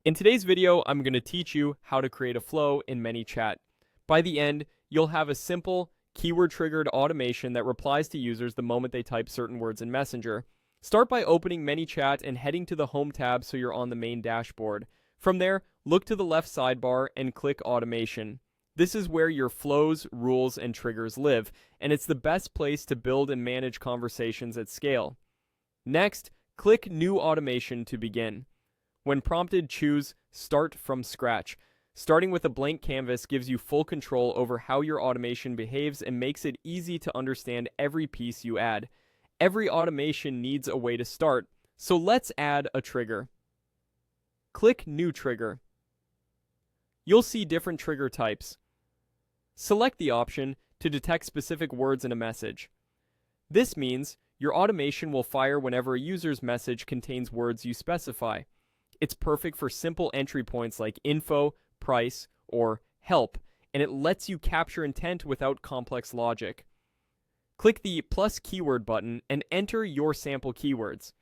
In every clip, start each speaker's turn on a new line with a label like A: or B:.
A: In today's video, I'm going to teach you how to create a flow in ManyChat. By the end, you'll have a simple, keyword-triggered automation that replies to users the moment they type certain words in Messenger. Start by opening ManyChat and heading to the Home tab so you're on the main dashboard. From there, look to the left sidebar and click Automation. This is where your flows, rules, and triggers live, and it's the best place to build and manage conversations at scale. Next, click New Automation to begin. When prompted, choose Start from Scratch. Starting with a blank canvas gives you full control over how your automation behaves and makes it easy to understand every piece you add. Every automation needs a way to start, so let's add a trigger. Click New Trigger. You'll see different trigger types. Select the option to detect specific words in a message. This means your automation will fire whenever a user's message contains words you specify. It's perfect for simple entry points like info, price, or help, and it lets you capture intent without complex logic. Click the plus keyword button and enter your sample keywords.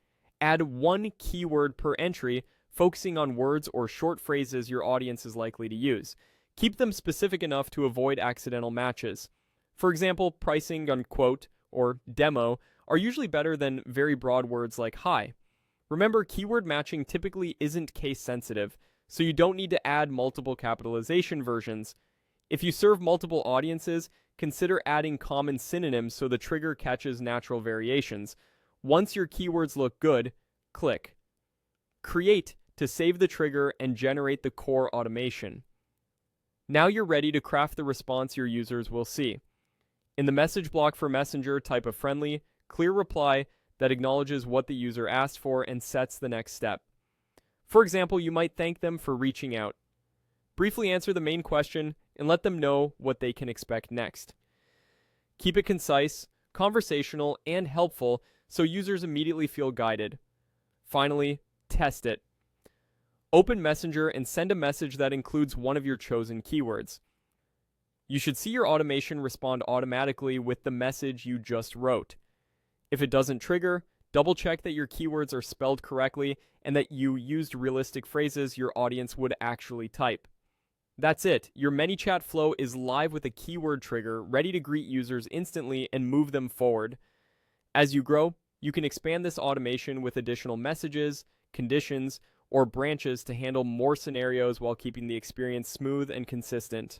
A: Add one keyword per entry, focusing on words or short phrases your audience is likely to use. Keep them specific enough to avoid accidental matches. For example, pricing on quote or demo are usually better than very broad words like hi. Remember, keyword matching typically isn't case sensitive, so you don't need to add multiple capitalization versions. If you serve multiple audiences, consider adding common synonyms so the trigger catches natural variations. Once your keywords look good, click Create to save the trigger and generate the core automation. Now you're ready to craft the response your users will see. In the message block for Messenger, type a friendly, clear reply that acknowledges what the user asked for and sets the next step. For example, you might thank them for reaching out. Briefly answer the main question and let them know what they can expect next. Keep it concise, conversational, and helpful so users immediately feel guided. Finally, test it. Open Messenger and send a message that includes one of your chosen keywords. You should see your automation respond automatically with the message you just wrote. If it doesn't trigger, double check that your keywords are spelled correctly and that you used realistic phrases your audience would actually type. That's it. Your ManyChat flow is live with a keyword trigger, ready to greet users instantly and move them forward. As you grow, you can expand this automation with additional messages, conditions, or branches to handle more scenarios while keeping the experience smooth and consistent.